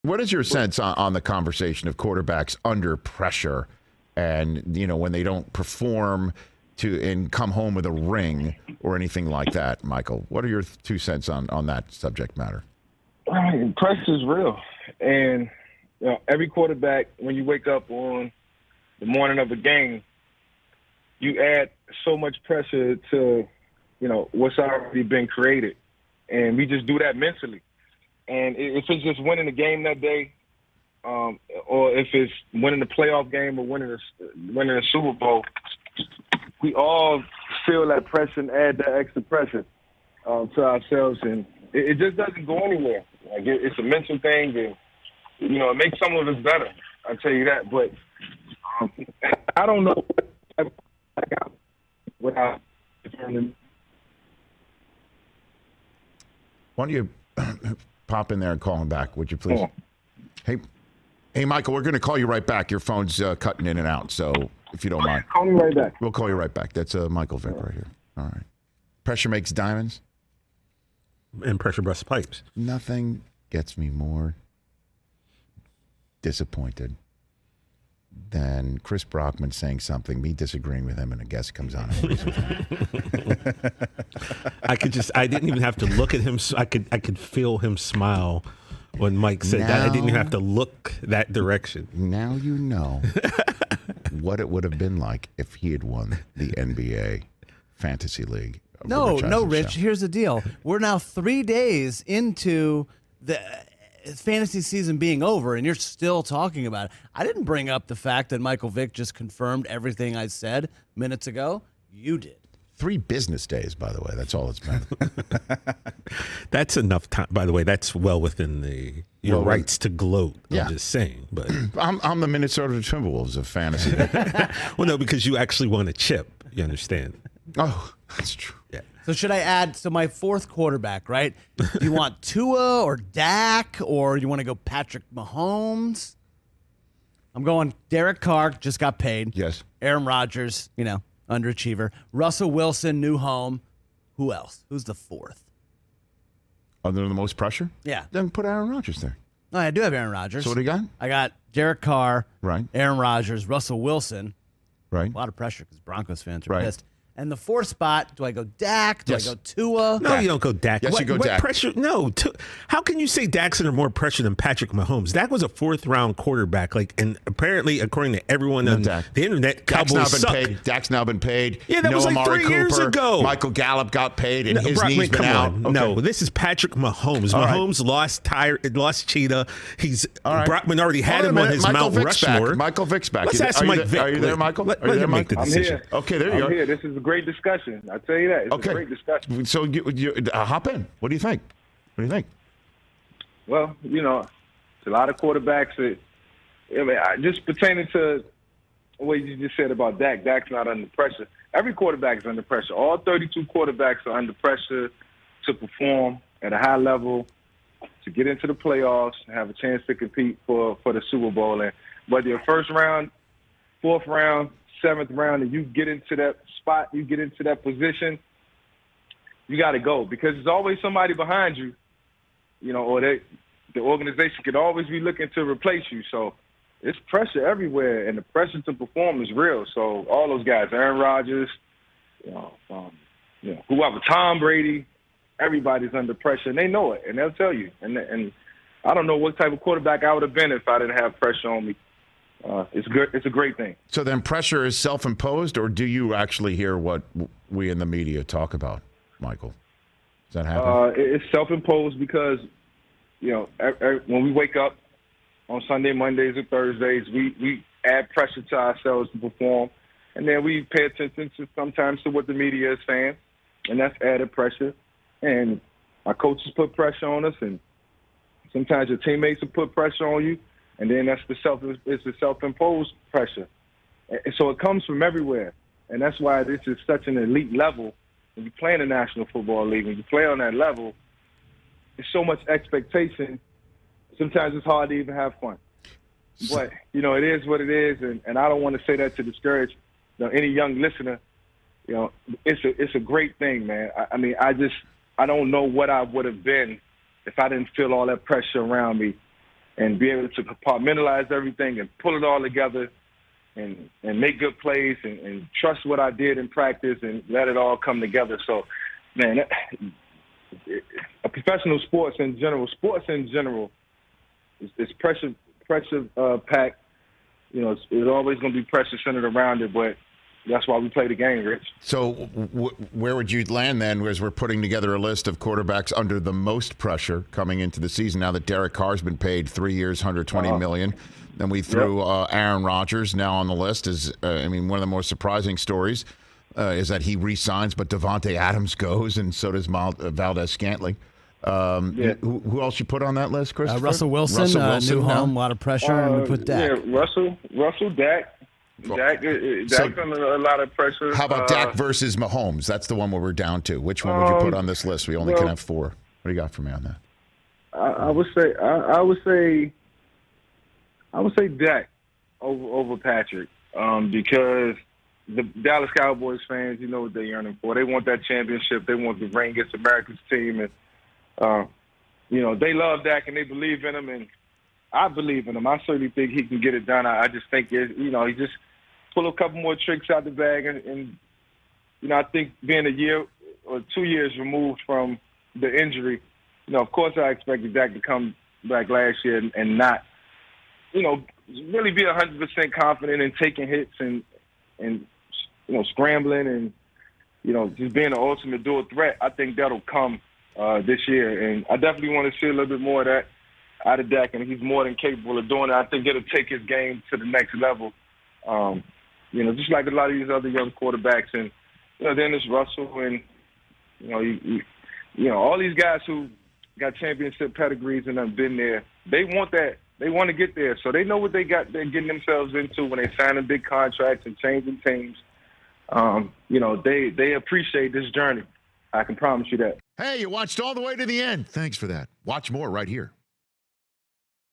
What is your sense on the conversation of quarterbacks under pressure and, when they don't perform and come home with a ring or anything like that, Michael? What are your 2 cents on that subject matter? Pressure is real. And, every quarterback, when you wake up on the morning of a game, you add so much pressure to, what's already been created. And we just do that mentally. And if it's just winning the game that day, or if it's winning the playoff game or winning a Super Bowl, we all feel that pressure and add that extra pressure to ourselves. And it just doesn't go anywhere. Like it's a mental thing, and, it makes some of us better. I'll tell you that. But I don't know without determining. Why don't you pop in there and call him back, would you please? Yeah. Hey, Michael, we're going to call you right back. Your phone's cutting in and out, so if you don't mind. Call me right back. We'll call you right back. That's Michael Vick right here. All right. Pressure makes diamonds. And pressure busts pipes. Nothing gets me more disappointed than Chris Brockman saying something, me disagreeing with him, and a guest comes on and agrees with him. I didn't even have to look at him. So I could feel him smile when Mike said that. I didn't even have to look that direction. Now you know what it would have been like if he had won the NBA Fantasy League. No, Rich, here's the deal. We're now 3 days into the fantasy season being over, and you're still talking about it. I didn't bring up the fact that Michael Vick just confirmed everything I said minutes ago. You did. 3 business days, by the way. That's all it's been. That's enough time. By the way, that's well within your rights to gloat. Yeah. I'm just saying. But I'm the Minnesota Timberwolves of fantasy. Well, no, because you actually won a chip. You understand? Oh, that's true. Yeah. So should I add my 4th quarterback, right? Do you want Tua or Dak, or you want to go Patrick Mahomes? I'm going Derek Carr, just got paid. Yes. Aaron Rodgers, underachiever. Russell Wilson, new home. Who else? Who's the 4th? Under the most pressure? Yeah. Then put Aaron Rodgers there. No, I do have Aaron Rodgers. So what do you got? I got Derek Carr, right? Aaron Rodgers, Russell Wilson. Right. A lot of pressure because Broncos fans are right. pissed. And the 4th spot, do I go Dak? Do I go Tua? No, you don't go Dak. Yes, you go Dak. Pressure? No. How can you say Dak's under more pressure than Patrick Mahomes? Dak was a 4th-round quarterback. And apparently, according to everyone on the internet, Cowboys suck. Dak's now been paid. Yeah, that was like Amari 3 years Cooper, ago. Michael Gallup got paid, and his Brockman, knee's been out. Okay. No, this is Patrick Mahomes. Mahomes lost Cheetah. Brockman already had him on his Mount Rushmore. Michael Vick's back. Let's ask Mike Vick. Are you there, Michael? Let him make the decision. Okay, there you are. I'm here. This is a great discussion. I tell you that. It's a great discussion. So you hop in. What do you think? Well, it's a lot of quarterbacks just pertaining to what you just said about Dak. Dak's not under pressure. Every quarterback is under pressure. All 32 quarterbacks are under pressure to perform at a high level, to get into the playoffs, and have a chance to compete for the Super Bowl. And whether you're 1st round, 4th round, 7th round, and you get into that spot, you get into that position, you got to go, because there's always somebody behind you, or the organization could always be looking to replace you. So it's pressure everywhere, and the pressure to perform is real. So all those guys, Aaron Rodgers, whoever, Tom Brady, everybody's under pressure, and they know it, and they'll tell you. And I don't know what type of quarterback I would have been if I didn't have pressure on me. It's good. It's a great thing. So then pressure is self-imposed, or do you actually hear what we in the media talk about, Michael? Does that happen? It's self-imposed because, when we wake up on Sunday, Mondays, or Thursdays, we add pressure to ourselves to perform. And then we pay attention sometimes to what the media is saying, and that's added pressure. And our coaches put pressure on us, and sometimes your teammates will put pressure on you. And then it's the self-imposed pressure. And so it comes from everywhere. And that's why this is such an elite level. When you play in the National Football League, when you play on that level, there's so much expectation. Sometimes it's hard to even have fun. But, it is what it is. And I don't want to say that to discourage any young listener. It's a great thing, man. I don't know what I would have been if I didn't feel all that pressure around me. and be able to compartmentalize everything and pull it all together and make good plays and trust what I did in practice and let it all come together. So, man, a professional sports in general is pressure packed. You know, it's always going to be pressure centered around it, but that's why we play the game, Rich. So where would you land then as we're putting together a list of quarterbacks under the most pressure coming into the season now that Derek Carr's been paid 3 years, $120 million? Then we threw Aaron Rodgers now on the list. One of the most surprising stories is that he re-signs, but Devontae Adams goes, and so does Valdez-Scantling. Who else you put on that list, Christopher? Russell Wilson, new home, a lot of pressure, and we put Dak. Yeah, Russell, Dak. Dak's under a lot of pressure. How about Dak versus Mahomes? That's the one where we're down to. Which one would you put on this list? We only can have 4. What do you got for me on that? I would say Dak over Patrick because the Dallas Cowboys fans, you know what they're yearning for. They want that championship. They want the ring against America's team, and they love Dak and they believe in him, and I believe in him. I certainly think he can get it done. I just think he just pull a couple more tricks out the bag, and I think being a year or 2 years removed from the injury, of course I expected Dak to come back last year and not, really be 100% confident in taking hits and scrambling and, just being an ultimate dual threat. I think that'll come this year, and I definitely want to see a little bit more of that out of Dak, and he's more than capable of doing it. I think it'll take his game to the next level. Just like a lot of these other young quarterbacks, and then there's Russell, and all these guys who got championship pedigrees and have been there. They want that. They want to get there, so they know what they're getting themselves into when they signing big contracts and changing teams. They appreciate this journey. I can promise you that. Hey, you watched all the way to the end. Thanks for that. Watch more right here.